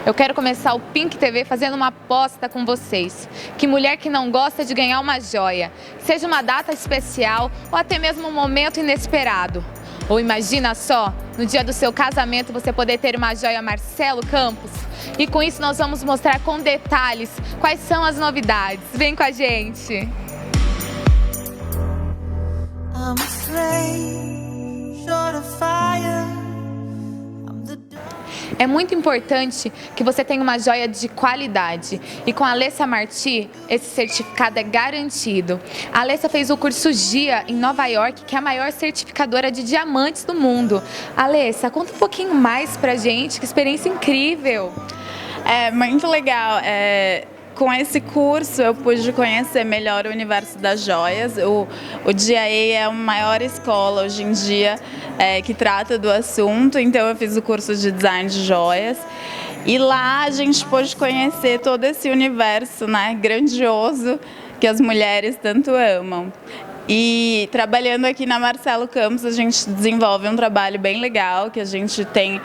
Eu quero começar o Pink TV fazendo uma aposta com vocês. Que mulher que não gosta de ganhar uma joia, seja uma data especial ou até mesmo um momento inesperado. Ou imagina só, no dia do seu casamento você poder ter uma joia Marcelo Campos. E com isso nós vamos mostrar com detalhes quais são as novidades. Vem com a gente! É muito importante que você tenha uma joia de qualidade e com a Alessia Marti esse certificado é garantido. A Alessia fez o curso GIA em Nova York, que é a maior certificadora de diamantes do mundo. Alessia, conta um pouquinho mais pra gente, que experiência incrível! É muito legal. Com esse curso eu pude conhecer melhor o universo das joias. O GIA é a maior escola hoje em dia que trata do assunto, então eu fiz o curso de design de joias. E lá a gente pôde conhecer todo esse universo, né, grandioso que as mulheres tanto amam. E trabalhando aqui na Marcelo Campos a gente desenvolve um trabalho bem legal, que a gente tem...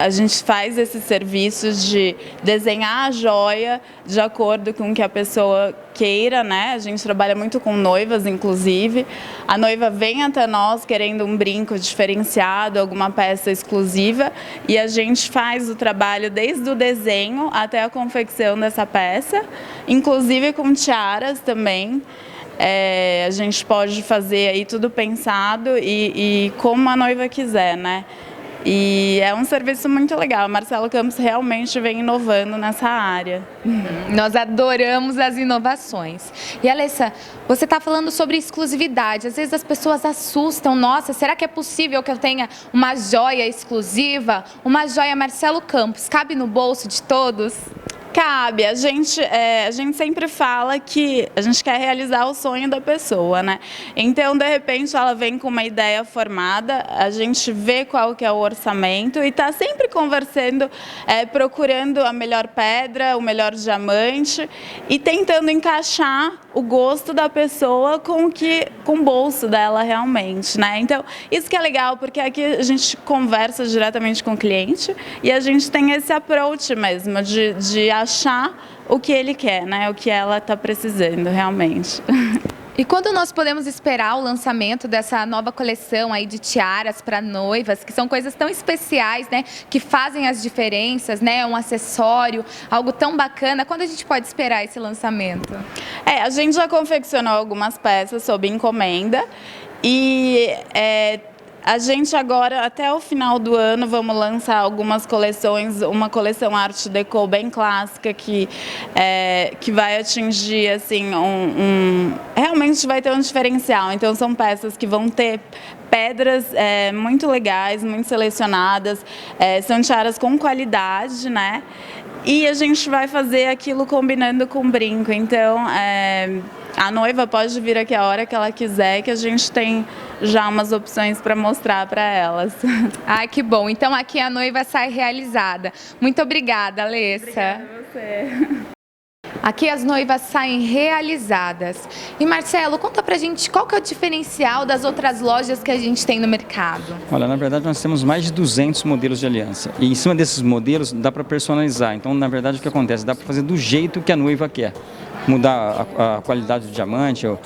A gente faz esses serviços de desenhar a joia de acordo com o que a pessoa queira, né? A gente trabalha muito com noivas, inclusive. A noiva vem até nós querendo um brinco diferenciado, alguma peça exclusiva, e a gente faz o trabalho desde o desenho até a confecção dessa peça, inclusive com tiaras também. A gente pode fazer aí tudo pensado e como a noiva quiser, né? E é um serviço muito legal. A Marcelo Campos realmente vem inovando nessa área. Nós adoramos as inovações. E Alessia, você está falando sobre exclusividade. Às vezes as pessoas assustam. Nossa, será que é possível que eu tenha uma joia exclusiva? Uma joia Marcelo Campos. Cabe no bolso de todos? Cabe. A gente sempre fala que a gente quer realizar o sonho da pessoa, né? Então, de repente, ela vem com uma ideia formada, a gente vê qual que é o orçamento e está sempre conversando, procurando a melhor pedra, o melhor diamante e tentando encaixar o gosto da pessoa com o bolso dela realmente, né? Então, isso que é legal, porque aqui a gente conversa diretamente com o cliente e a gente tem esse approach mesmo de achar o que ele quer, né? O que ela está precisando realmente. E quando nós podemos esperar o lançamento dessa nova coleção aí de tiaras para noivas, que são coisas tão especiais, né? Que fazem as diferenças, né? Um acessório, algo tão bacana. Quando a gente pode esperar esse lançamento? A gente já confeccionou algumas peças sob encomenda e a gente agora, até o final do ano, vamos lançar algumas coleções, uma coleção Art Deco bem clássica que vai atingir, assim, realmente vai ter um diferencial. Então, são peças que vão ter pedras muito legais, muito selecionadas, são tiaras com qualidade, né? E a gente vai fazer aquilo combinando com o brinco. Então, a noiva pode vir aqui a hora que ela quiser, que a gente tem já umas opções para mostrar para elas. Ai, que bom. Então aqui a noiva sai realizada. Muito obrigada, Alessia. Obrigada a você. Aqui as noivas saem realizadas. E Marcelo, conta pra gente qual que é o diferencial das outras lojas que a gente tem no mercado. Olha, na verdade nós temos mais de 200 modelos de aliança. E em cima desses modelos dá para personalizar. Então, na verdade, o que acontece? Dá para fazer do jeito que a noiva quer. Mudar a qualidade do diamante, o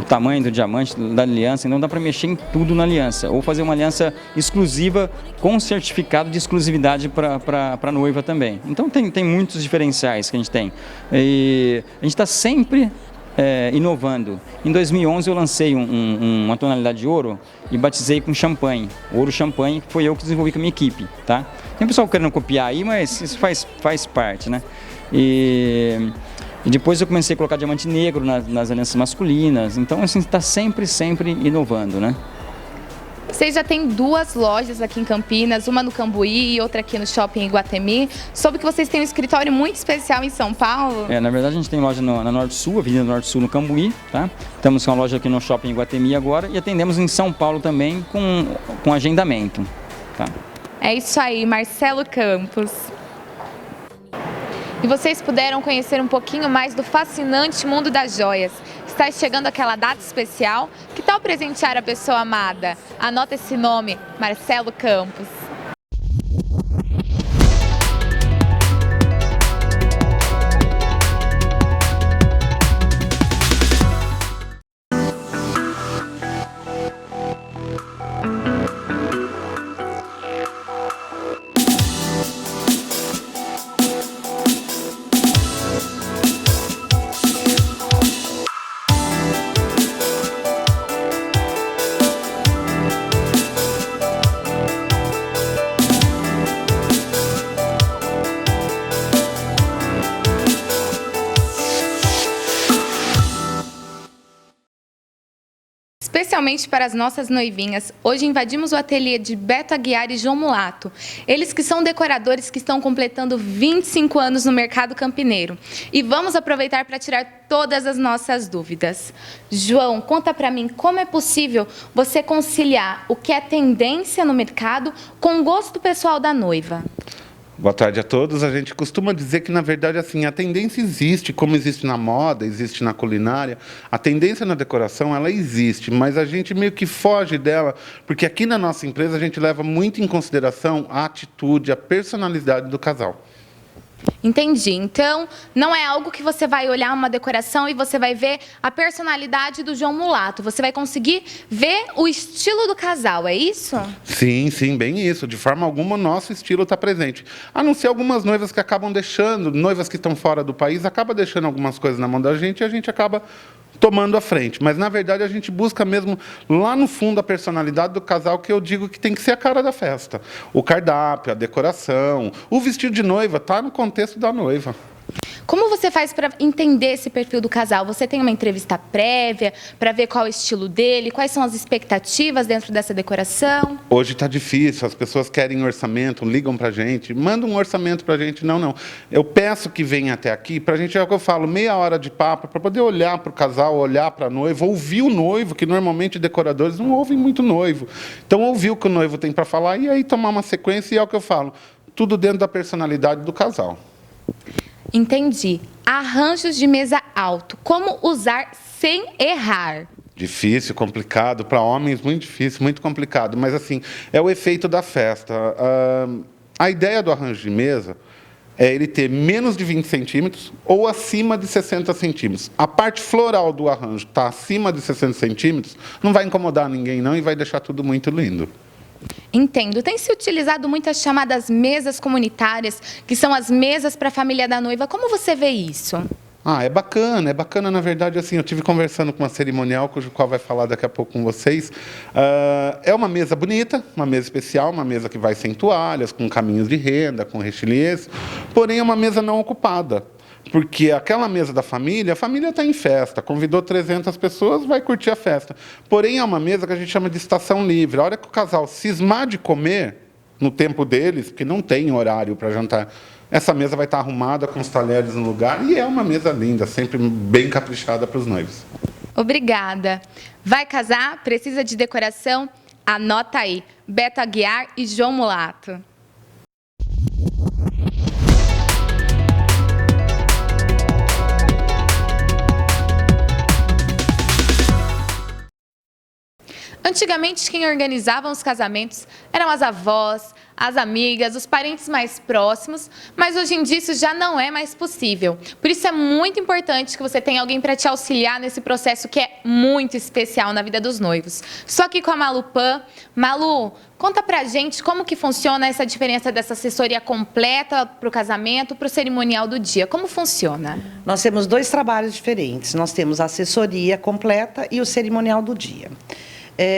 tamanho do diamante, da aliança. Então dá para mexer em tudo na aliança. Ou fazer uma aliança exclusiva com certificado de exclusividade para a noiva também. Então tem muitos diferenciais que a gente tem. E a gente está sempre inovando. Em 2011 eu lancei uma tonalidade de ouro e batizei com champanhe. Ouro champanhe, que foi eu que desenvolvi com a minha equipe. Tá? Tem pessoal querendo copiar aí, mas isso faz parte, né? E depois eu comecei a colocar diamante negro nas alianças masculinas. Então, assim, está sempre inovando, né? Vocês já têm duas lojas aqui em Campinas, uma no Cambuí e outra aqui no Shopping Iguatemi. Soube que vocês têm um escritório muito especial em São Paulo. Na verdade, a gente tem loja na Norte Sul, Avenida Norte Sul, no Cambuí, tá? Estamos com uma loja aqui no Shopping Iguatemi agora e atendemos em São Paulo também com agendamento, tá? É isso aí, Marcelo Campos. E vocês puderam conhecer um pouquinho mais do fascinante mundo das joias. Está chegando aquela data especial. Que tal presentear a pessoa amada? Anota esse nome, Marcelo Campos. Especialmente para as nossas noivinhas, hoje invadimos o ateliê de Beto Aguiar e João Mulato. Eles que são decoradores que estão completando 25 anos no mercado campineiro. E vamos aproveitar para tirar todas as nossas dúvidas. João, conta para mim como é possível você conciliar o que é tendência no mercado com o gosto pessoal da noiva. Boa tarde a todos. A gente costuma dizer que, na verdade, assim, a tendência existe, como existe na moda, existe na culinária. A tendência na decoração, ela existe, mas a gente meio que foge dela, porque aqui na nossa empresa a gente leva muito em consideração a atitude, a personalidade do casal. Entendi. Então, não é algo que você vai olhar uma decoração e você vai ver a personalidade do João Mulato. Você vai conseguir ver o estilo do casal, é isso? Sim, sim, bem isso. De forma alguma, o nosso estilo está presente. A não ser algumas noivas que acabam deixando, noivas que estão fora do país, acabam deixando algumas coisas na mão da gente e a gente acaba tomando a frente. Mas, na verdade, a gente busca mesmo lá no fundo a personalidade do casal, que eu digo que tem que ser a cara da festa. O cardápio, a decoração, o vestido de noiva, está no contexto da noiva. Como você faz para entender esse perfil do casal? Você tem uma entrevista prévia para ver qual é o estilo dele? Quais são as expectativas dentro dessa decoração? Hoje está difícil, as pessoas querem orçamento, ligam para a gente, mandam um orçamento para a gente. Não. Eu peço que venha até aqui, para a gente, é o que eu falo, meia hora de papo, para poder olhar para o casal, olhar para a noiva, ouvir o noivo, que normalmente decoradores não ouvem muito noivo. Então, ouvir o que o noivo tem para falar e aí tomar uma sequência, e é o que eu falo, tudo dentro da personalidade do casal. Entendi. Arranjos de mesa alto. Como usar sem errar? Difícil, complicado. Para homens, muito difícil, muito complicado. Mas, assim, é o efeito da festa. A ideia do arranjo de mesa é ele ter menos de 20 centímetros ou acima de 60 centímetros. A parte floral do arranjo está acima de 60 centímetros, não vai incomodar ninguém, não, e vai deixar tudo muito lindo. Entendo. Tem se utilizado muitas chamadas mesas comunitárias, que são as mesas para a família da noiva. Como você vê isso? É bacana, na verdade, assim, eu tive conversando com uma cerimonial, cujo qual vai falar daqui a pouco com vocês. É uma mesa bonita, uma mesa especial, uma mesa que vai sem toalhas, com caminhos de renda, com recheliers, porém é uma mesa não ocupada. Porque aquela mesa da família, a família está em festa, convidou 300 pessoas, vai curtir a festa. Porém, é uma mesa que a gente chama de estação livre. A hora que o casal cismar de comer, no tempo deles, porque não tem horário para jantar, essa mesa vai estar arrumada com os talheres no lugar e é uma mesa linda, sempre bem caprichada para os noivos. Obrigada. Vai casar? Precisa de decoração? Anota aí. Beto Aguiar e João Mulato. Antigamente, quem organizava os casamentos eram as avós, as amigas, os parentes mais próximos, mas hoje em dia isso já não é mais possível. Por isso é muito importante que você tenha alguém para te auxiliar nesse processo que é muito especial na vida dos noivos. Estou aqui com a Malu Pan. Malu, conta pra gente como que funciona essa diferença dessa assessoria completa para o casamento, para o cerimonial do dia. Como funciona? Nós temos dois trabalhos diferentes. Nós temos a assessoria completa e o cerimonial do dia.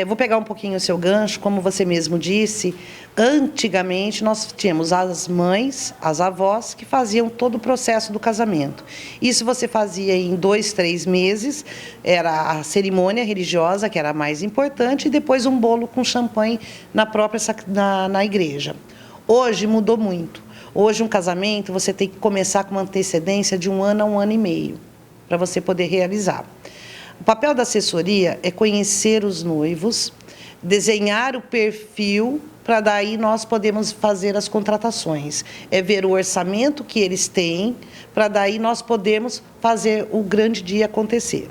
Vou pegar um pouquinho o seu gancho, como você mesmo disse, antigamente nós tínhamos as mães, as avós, que faziam todo o processo do casamento. Isso você fazia em 2, 3 meses, era a cerimônia religiosa, que era a mais importante, e depois um bolo com champanhe na igreja. Hoje mudou muito. Hoje um casamento você tem que começar com uma antecedência de 1 ano a 1 ano e meio, para você poder realizar. O papel da assessoria é conhecer os noivos, desenhar o perfil, para daí nós podemos fazer as contratações. É ver o orçamento que eles têm, para daí nós podemos fazer o grande dia acontecer.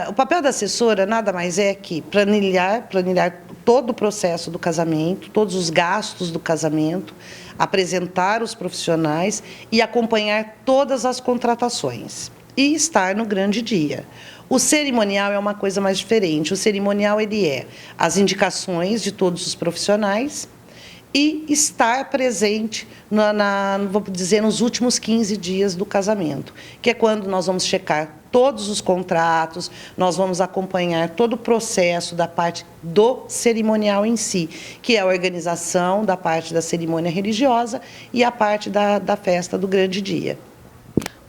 O papel da assessora nada mais é que planilhar todo o processo do casamento, todos os gastos do casamento, apresentar os profissionais e acompanhar todas as contratações. E estar no grande dia. O cerimonial é uma coisa mais diferente. O cerimonial ele é as indicações de todos os profissionais e estar presente vou dizer, nos últimos 15 dias do casamento, que é quando nós vamos checar todos os contratos, nós vamos acompanhar todo o processo da parte do cerimonial em si, que é a organização da parte da cerimônia religiosa e a parte da festa do grande dia.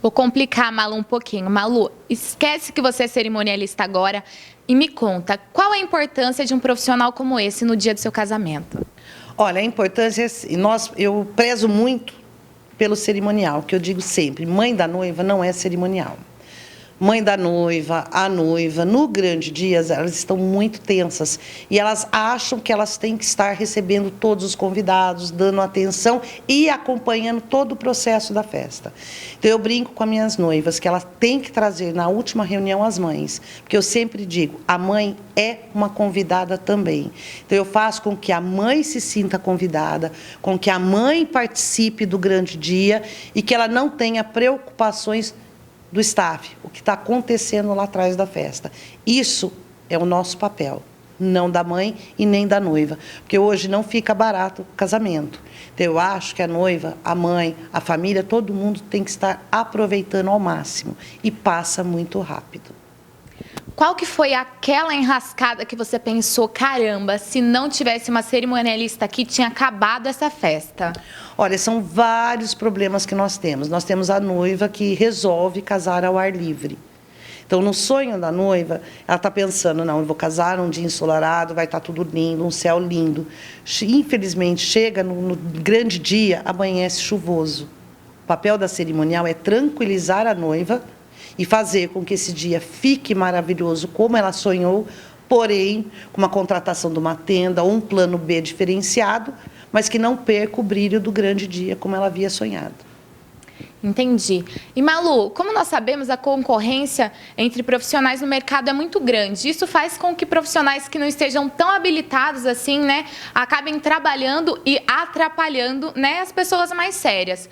Vou complicar a Malu um pouquinho. Malu, esquece que você é cerimonialista agora e me conta, qual a importância de um profissional como esse no dia do seu casamento? Olha, a importância, eu prezo muito pelo cerimonial, que eu digo sempre, mãe da noiva não é cerimonial. Mãe da noiva, a noiva, no grande dia, elas estão muito tensas e elas acham que elas têm que estar recebendo todos os convidados, dando atenção e acompanhando todo o processo da festa. Então, eu brinco com as minhas noivas que elas têm que trazer na última reunião as mães, porque eu sempre digo, a mãe é uma convidada também. Então, eu faço com que a mãe se sinta convidada, com que a mãe participe do grande dia e que ela não tenha preocupações do staff, o que está acontecendo lá atrás da festa. Isso é o nosso papel, não da mãe e nem da noiva, porque hoje não fica barato o casamento. Então, eu acho que a noiva, a mãe, a família, todo mundo tem que estar aproveitando ao máximo e passa muito rápido. Qual que foi aquela enrascada que você pensou, caramba, se não tivesse uma cerimonialista aqui, tinha acabado essa festa? Olha, são vários problemas que nós temos. Nós temos a noiva que resolve casar ao ar livre. Então, no sonho da noiva, ela está pensando, não, eu vou casar um dia ensolarado, vai estar tudo lindo, um céu lindo. Infelizmente, chega no grande dia, amanhece chuvoso. O papel da cerimonial é tranquilizar a noiva e fazer com que esse dia fique maravilhoso como ela sonhou, porém, com uma contratação de uma tenda ou um plano B diferenciado, mas que não perca o brilho do grande dia como ela havia sonhado. Entendi. E Malu, como nós sabemos, a concorrência entre profissionais no mercado é muito grande. Isso faz com que profissionais que não estejam tão habilitados assim, né, acabem trabalhando e atrapalhando, né, as pessoas mais sérias.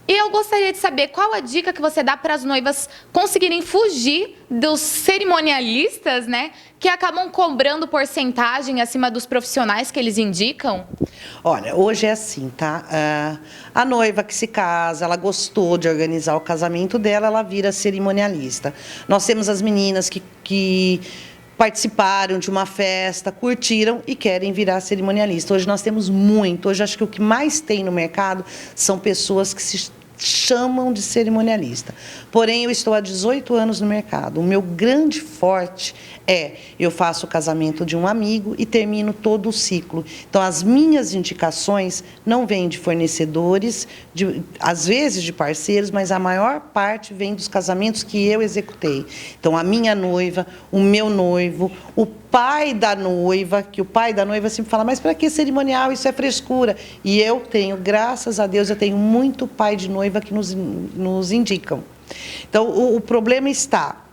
E eu gostaria de saber qual a dica que você dá para as noivas conseguirem fugir dos cerimonialistas, né, que acabam cobrando porcentagem acima dos profissionais que eles indicam? Olha, hoje é assim, tá? A noiva que se casa, ela gostou de organizar o casamento dela, ela vira cerimonialista. Nós temos as meninas que participaram de uma festa, curtiram e querem virar cerimonialista. Hoje nós temos muito. Hoje acho que o que mais tem no mercado são pessoas que se chamam de cerimonialista. Porém, eu estou há 18 anos no mercado. O meu grande forte eu faço o casamento de um amigo e termino todo o ciclo. Então, as minhas indicações não vêm de fornecedores, às vezes de parceiros, mas a maior parte vem dos casamentos que eu executei. Então, a minha noiva, o meu noivo, o pai da noiva, que o pai da noiva sempre fala, mas para que cerimonial? Isso é frescura. E eu tenho, graças a Deus, eu tenho muito pai de noiva que nos indicam. Então, o problema está...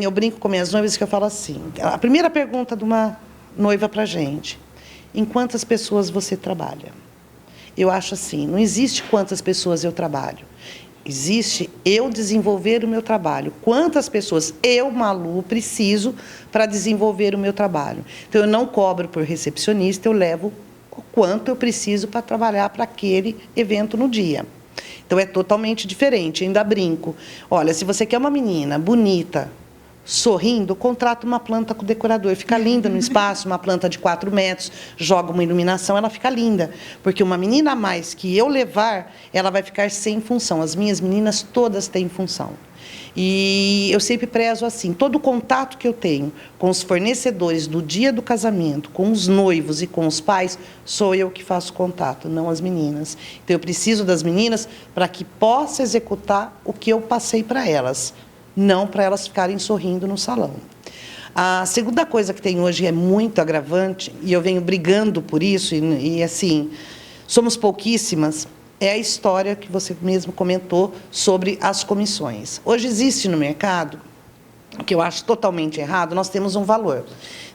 eu brinco com minhas noivas que eu falo assim, a primeira pergunta de uma noiva para a gente, em quantas pessoas você trabalha? Eu acho assim, não existe quantas pessoas eu trabalho, existe eu desenvolver o meu trabalho. Quantas pessoas eu, Malu, preciso para desenvolver o meu trabalho? Então, eu não cobro por recepcionista, eu levo o quanto eu preciso para trabalhar para aquele evento no dia. Então, é totalmente diferente. Ainda brinco. Olha, se você quer uma menina bonita, sorrindo, contrata uma planta com decorador. Fica linda no espaço, uma planta de 4 metros, joga uma iluminação, ela fica linda. Porque uma menina a mais que eu levar, ela vai ficar sem função. As minhas meninas todas têm função. E eu sempre prezo assim, todo o contato que eu tenho com os fornecedores do dia do casamento, com os noivos e com os pais, sou eu que faço contato, não as meninas. Então, eu preciso das meninas para que possa executar o que eu passei para elas, não para elas ficarem sorrindo no salão. A segunda coisa que tem hoje é muito agravante, e eu venho brigando por isso, e assim, somos pouquíssimas, é a história que você mesmo comentou sobre as comissões. Hoje existe no mercado, o que eu acho totalmente errado, nós temos um valor.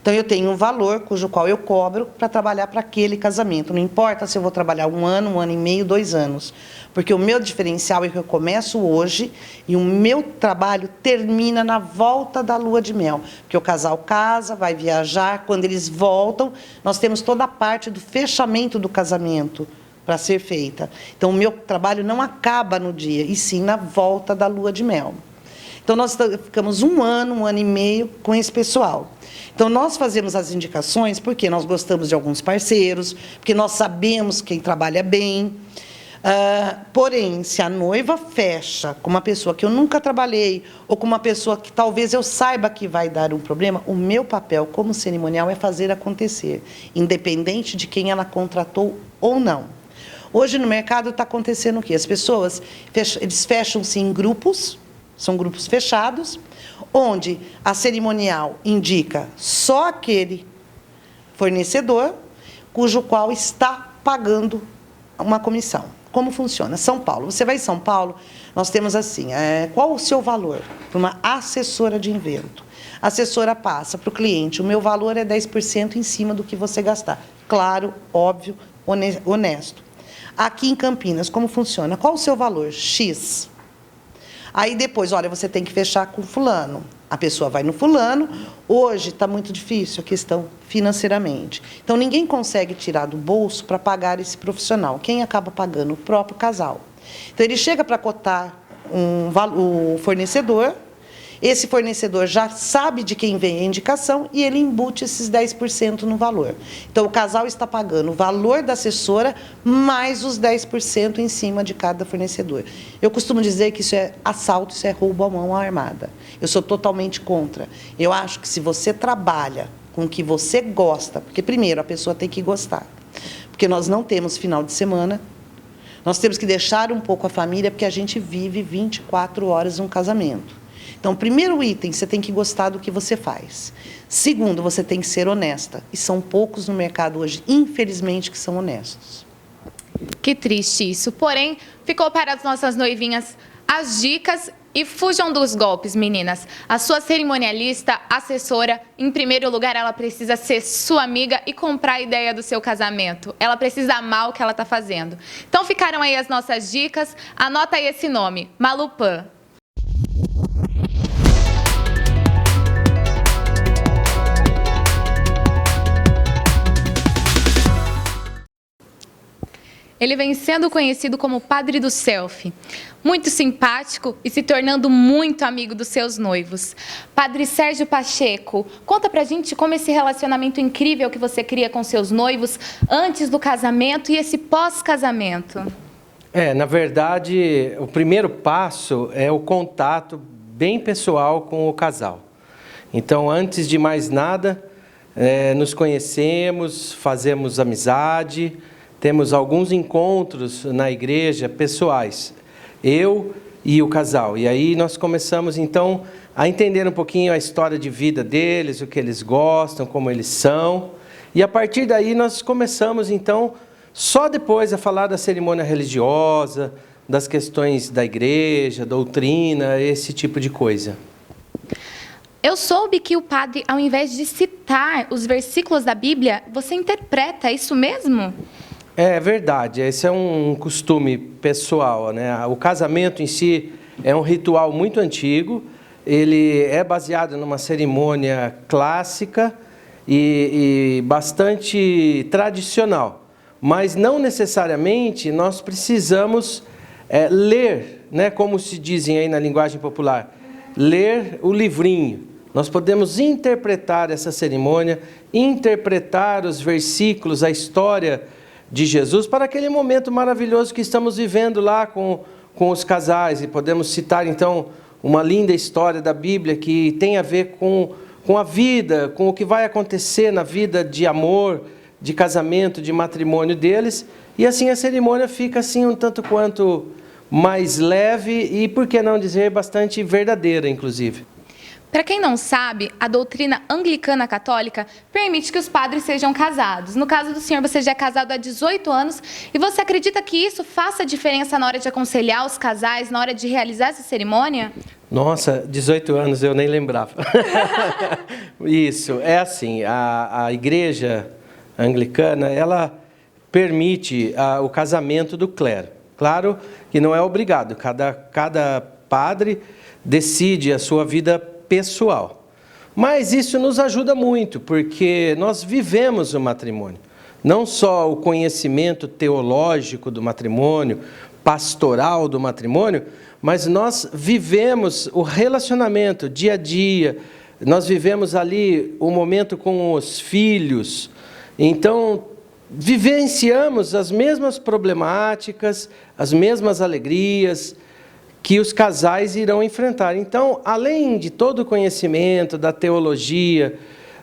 Então, eu tenho um valor cujo qual eu cobro para trabalhar para aquele casamento. Não importa se eu vou trabalhar 1 ano e meio, 2 anos. Porque o meu diferencial é que eu começo hoje e o meu trabalho termina na volta da lua de mel. Porque o casal casa, vai viajar, quando eles voltam, nós temos toda a parte do fechamento do casamento para ser feita. Então, o meu trabalho não acaba no dia, e sim na volta da lua de mel. Então, nós ficamos 1 ano e meio com esse pessoal. Então, nós fazemos as indicações porque nós gostamos de alguns parceiros, porque nós sabemos quem trabalha bem. Porém, se a noiva fecha com uma pessoa que eu nunca trabalhei, ou com uma pessoa que talvez eu saiba que vai dar um problema, o meu papel como cerimonial é fazer acontecer, independente de quem ela contratou ou não. Hoje no mercado está acontecendo o quê? As pessoas, eles fecham-se em grupos, são grupos fechados, onde a cerimonial indica só aquele fornecedor, cujo qual está pagando uma comissão. Como funciona? São Paulo. Você vai em São Paulo, nós temos assim, qual o seu valor para uma assessora de evento? A assessora passa para o cliente, o meu valor é 10% em cima do que você gastar. Claro, óbvio, honesto. Aqui em Campinas, como funciona? Qual o seu valor? X. Aí depois, olha, você tem que fechar com fulano. A pessoa vai no fulano. Hoje está muito difícil a questão financeiramente. Então, ninguém consegue tirar do bolso para pagar esse profissional. Quem acaba pagando? O próprio casal. Então, ele chega para cotar o fornecedor. Esse fornecedor já sabe de quem vem a indicação e ele embute esses 10% no valor. Então, o casal está pagando o valor da assessora mais os 10% em cima de cada fornecedor. Eu costumo dizer que isso é assalto, isso é roubo à mão armada. Eu sou totalmente contra. Eu acho que se você trabalha com o que você gosta, porque primeiro a pessoa tem que gostar, porque nós não temos final de semana, nós temos que deixar um pouco a família, porque a gente vive 24 horas um casamento. Então, primeiro item, você tem que gostar do que você faz. Segundo, você tem que ser honesta. E são poucos no mercado hoje, infelizmente, que são honestos. Que triste isso. Porém, ficou para as nossas noivinhas as dicas e fujam dos golpes, meninas. A sua cerimonialista, assessora, em primeiro lugar, ela precisa ser sua amiga e comprar a ideia do seu casamento. Ela precisa amar o que ela está fazendo. Então, ficaram aí as nossas dicas. Anota aí esse nome, Malupan. Ele vem sendo conhecido como o Padre do Selfie, muito simpático e se tornando muito amigo dos seus noivos. Padre Sérgio Pacheco, conta pra gente como esse relacionamento incrível que você cria com seus noivos antes do casamento e esse pós-casamento. Na verdade, o primeiro passo é o contato bem pessoal com o casal. Então, antes de mais nada, nos conhecemos, fazemos amizade. Temos alguns encontros na igreja pessoais, eu e o casal. E aí nós começamos, então, a entender um pouquinho a história de vida deles, o que eles gostam, como eles são. E a partir daí nós começamos, então, só depois a falar da cerimônia religiosa, das questões da igreja, doutrina, esse tipo de coisa. Eu soube que o padre, ao invés de citar os versículos da Bíblia, você interpreta, é isso mesmo? É verdade, esse é um costume pessoal, né? O casamento em si é um ritual muito antigo, ele é baseado numa cerimônia clássica e bastante tradicional, mas não necessariamente nós precisamos ler, né? Como se dizem aí na linguagem popular, ler o livrinho. Nós podemos interpretar essa cerimônia, interpretar os versículos, a história de Jesus para aquele momento maravilhoso que estamos vivendo lá com os casais. E podemos citar, então, uma linda história da Bíblia que tem a ver com a vida, com o que vai acontecer na vida de amor, de casamento, de matrimônio deles. E assim a cerimônia fica assim um tanto quanto mais leve e, por que não dizer, bastante verdadeira, inclusive. Para quem não sabe, a doutrina anglicana católica permite que os padres sejam casados. No caso do senhor, você já é casado há 18 anos e você acredita que isso faça diferença na hora de aconselhar os casais, na hora de realizar essa cerimônia? Nossa, 18 anos eu nem lembrava. Isso, é assim, a igreja anglicana, ela permite o casamento do clero. Claro que não é obrigado, cada padre decide a sua vida pessoal. Mas isso nos ajuda muito, porque nós vivemos o matrimônio. Não só o conhecimento teológico do matrimônio, pastoral do matrimônio, mas nós vivemos o relacionamento dia a dia, nós vivemos ali o momento com os filhos. Então, vivenciamos as mesmas problemáticas, as mesmas alegrias que os casais irão enfrentar. Então, além de todo o conhecimento da teologia,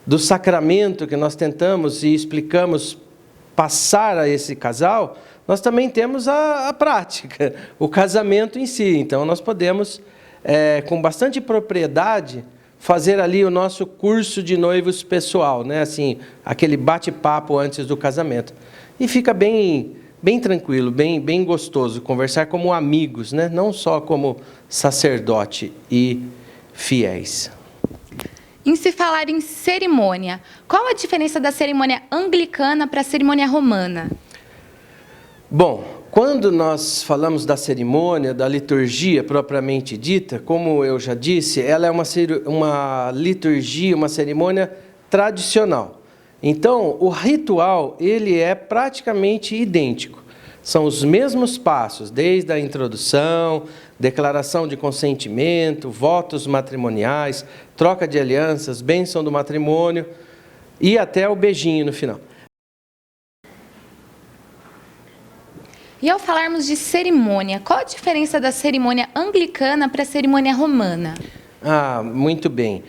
do sacramento que nós tentamos e explicamos passar a esse casal, nós também temos a prática, o casamento em si. Então, nós podemos, com bastante propriedade, fazer ali o nosso curso de noivos pessoal, né? Assim, aquele bate-papo antes do casamento. E fica bem tranquilo, bem gostoso conversar como amigos, né? Não só como sacerdote e fiéis. Em se falar em cerimônia, qual a diferença da cerimônia anglicana para a cerimônia romana? Bom, quando nós falamos da cerimônia, da liturgia propriamente dita, como eu já disse, ela é uma liturgia, uma cerimônia tradicional. Então, o ritual, ele é praticamente idêntico. São os mesmos passos, desde a introdução, declaração de consentimento, votos matrimoniais, troca de alianças, bênção do matrimônio e até o beijinho no final. E ao falarmos de cerimônia, qual a diferença da cerimônia anglicana para a cerimônia romana? Muito bem.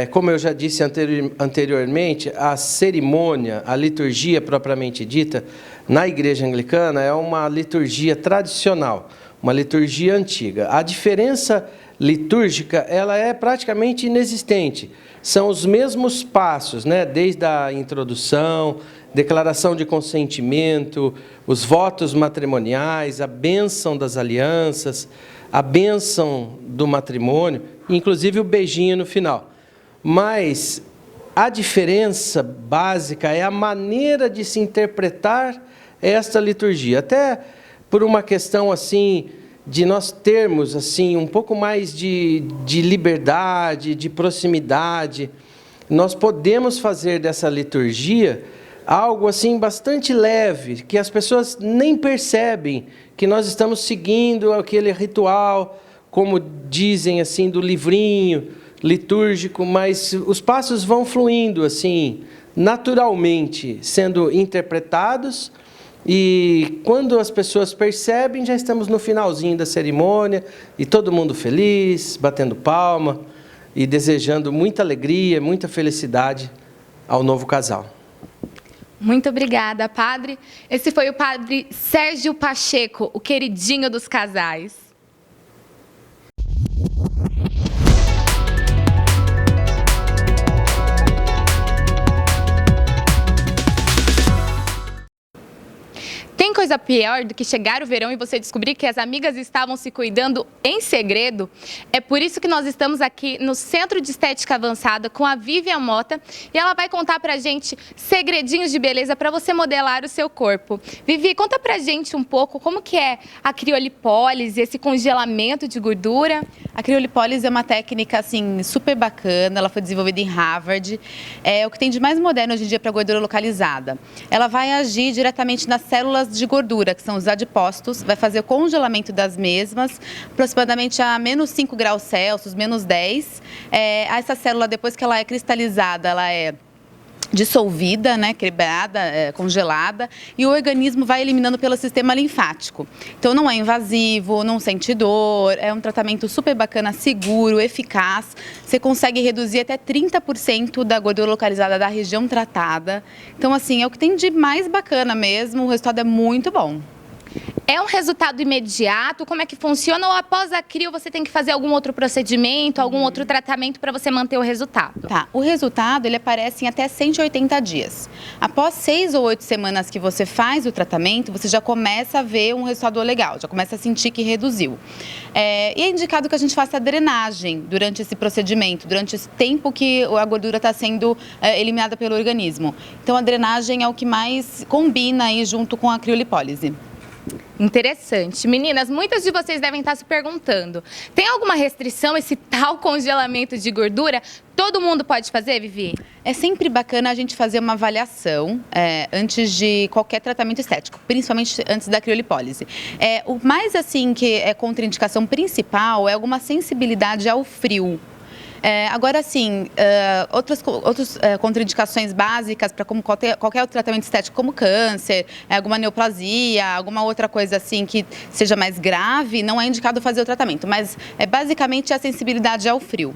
Como eu já disse anteriormente, a cerimônia, a liturgia propriamente dita, na Igreja Anglicana é uma liturgia tradicional, uma liturgia antiga. A diferença litúrgica, ela é praticamente inexistente. São os mesmos passos, né? Desde a introdução, declaração de consentimento, os votos matrimoniais, a bênção das alianças, a bênção do matrimônio, inclusive o beijinho no final. Mas a diferença básica é a maneira de se interpretar esta liturgia. Até por uma questão assim de nós termos assim um pouco mais de liberdade, de proximidade, nós podemos fazer dessa liturgia algo assim bastante leve, que as pessoas nem percebem que nós estamos seguindo aquele ritual, como dizem assim, do livrinho litúrgico, mas os passos vão fluindo assim, naturalmente, sendo interpretados, e quando as pessoas percebem, já estamos no finalzinho da cerimônia, e todo mundo feliz, batendo palma, e desejando muita alegria, muita felicidade ao novo casal. Muito obrigada, padre. Esse foi o padre Sérgio Pacheco, o queridinho dos casais. Tem coisa pior do que chegar o verão e você descobrir que as amigas estavam se cuidando em segredo? É por isso que nós estamos aqui no Centro de Estética Avançada com a Vivian Mota e ela vai contar pra gente segredinhos de beleza para você modelar o seu corpo. Vivi, conta pra gente um pouco como que é a criolipólise, esse congelamento de gordura. A criolipólise é uma técnica assim super bacana, ela foi desenvolvida em Harvard. É o que tem de mais moderno hoje em dia para gordura localizada. Ela vai agir diretamente nas células de gordura, que são os adipócitos, vai fazer o congelamento das mesmas, aproximadamente a menos 5 graus Celsius, menos 10. Essa célula, depois que ela é cristalizada, ela é dissolvida, né, quebrada, congelada, e o organismo vai eliminando pelo sistema linfático. Então não é invasivo, não sente dor, é um tratamento super bacana, seguro, eficaz. Você consegue reduzir até 30% da gordura localizada da região tratada. Então assim, é o que tem de mais bacana mesmo, o resultado é muito bom. É um resultado imediato? Como é que funciona? Ou após a crio você tem que fazer algum outro procedimento, algum outro tratamento para você manter o resultado? Tá, o resultado ele aparece em até 180 dias. Após 6 ou 8 semanas que você faz o tratamento, você já começa a ver um resultado legal, já começa a sentir que reduziu. E é indicado que a gente faça a drenagem durante esse procedimento, durante esse tempo que a gordura está sendo eliminada pelo organismo. Então a drenagem é o que mais combina aí junto com a criolipólise. Interessante. Meninas, muitas de vocês devem estar se perguntando, tem alguma restrição esse tal congelamento de gordura? Todo mundo pode fazer, Vivi? É sempre bacana a gente fazer uma avaliação antes de qualquer tratamento estético, principalmente antes da criolipólise. O mais assim que é contraindicação principal é alguma sensibilidade ao frio. Agora, sim, outras contraindicações básicas para como qualquer outro tratamento estético, como câncer, alguma neoplasia, alguma outra coisa assim que seja mais grave, não é indicado fazer o tratamento, mas basicamente a sensibilidade ao frio.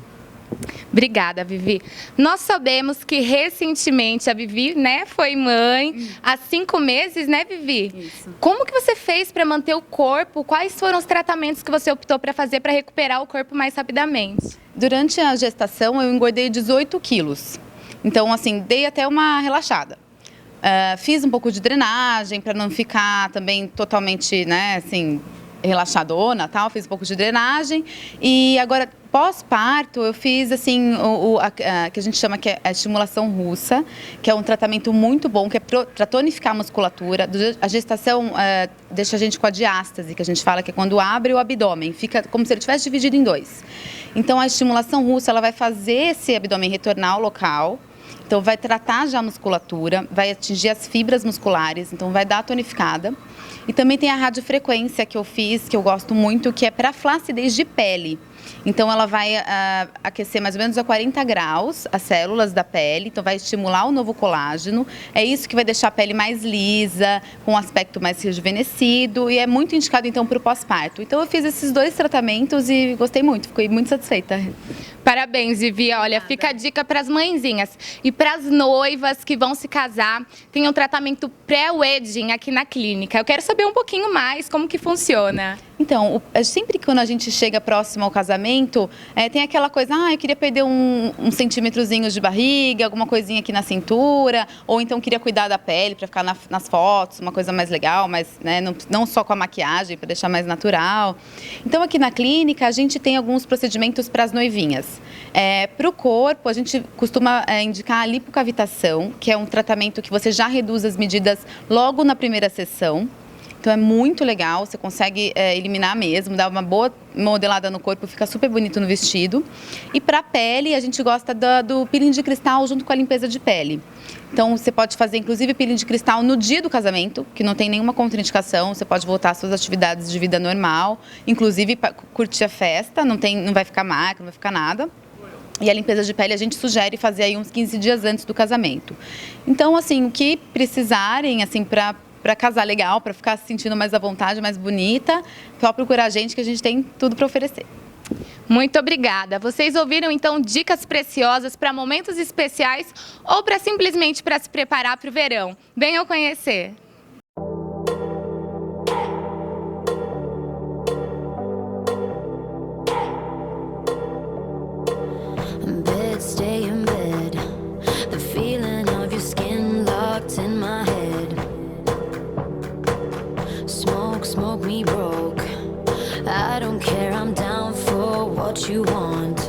Obrigada, Vivi. Nós sabemos que recentemente a Vivi, né, foi mãe há 5 meses, né, Vivi? Isso. Como que você fez para manter o corpo? Quais foram os tratamentos que você optou para fazer para recuperar o corpo mais rapidamente? Durante a gestação, eu engordei 18 quilos. Então, assim, dei até uma relaxada. Fiz um pouco de drenagem para não ficar também totalmente, né, assim, relaxadona, tal. Fiz um pouco de drenagem e agora pós-parto eu fiz assim que a gente chama que é a estimulação russa, que é um tratamento muito bom, que é para tonificar a musculatura. A gestação deixa a gente com a diástase, que a gente fala que é quando abre o abdômen, fica como se ele tivesse dividido em 2. Então a estimulação russa ela vai fazer esse abdômen retornar ao local. Então, vai tratar já a musculatura, vai atingir as fibras musculares, então vai dar a tonificada. E também tem a radiofrequência que eu fiz, que eu gosto muito, que é para flacidez de pele. Então, ela vai aquecer mais ou menos a 40 graus as células da pele, então vai estimular o novo colágeno. É isso que vai deixar a pele mais lisa, com um aspecto mais rejuvenescido e é muito indicado, então, para o pós-parto. Então, eu fiz esses 2 tratamentos e gostei muito, fiquei muito satisfeita. Parabéns, Vivi. Olha, fica a dica para as mãezinhas e para as noivas que vão se casar. Tem um tratamento pré-wedding aqui na clínica. Eu quero saber um pouquinho mais como que funciona. Então, sempre que quando a gente chega próximo ao casamento, tem aquela coisa, eu queria perder um centímetrozinho de barriga, alguma coisinha aqui na cintura, ou então queria cuidar da pele para ficar nas fotos, uma coisa mais legal, mas né, não só com a maquiagem, para deixar mais natural. Então, aqui na clínica, a gente tem alguns procedimentos para as noivinhas. Para o corpo, a gente costuma indicar a lipocavitação, que é um tratamento que você já reduz as medidas logo na primeira sessão. Então é muito legal, você consegue eliminar mesmo, dar uma boa modelada no corpo, fica super bonito no vestido. E para a pele, a gente gosta do peeling de cristal junto com a limpeza de pele. Então você pode fazer inclusive peeling de cristal no dia do casamento, que não tem nenhuma contraindicação, você pode voltar às suas atividades de vida normal, inclusive curtir a festa, não vai ficar marca, não vai ficar nada. E a limpeza de pele a gente sugere fazer aí uns 15 dias antes do casamento. Então, assim, o que precisarem, assim, para casar legal, para ficar se sentindo mais à vontade, mais bonita, só procurar a gente que a gente tem tudo para oferecer. Muito obrigada. Vocês ouviram então dicas preciosas para momentos especiais ou para simplesmente para se preparar para o verão. Venham conhecer. Stay in bed, the feeling of your skin locked in my head. Smoke me broke. I don't care, I'm down for what you want.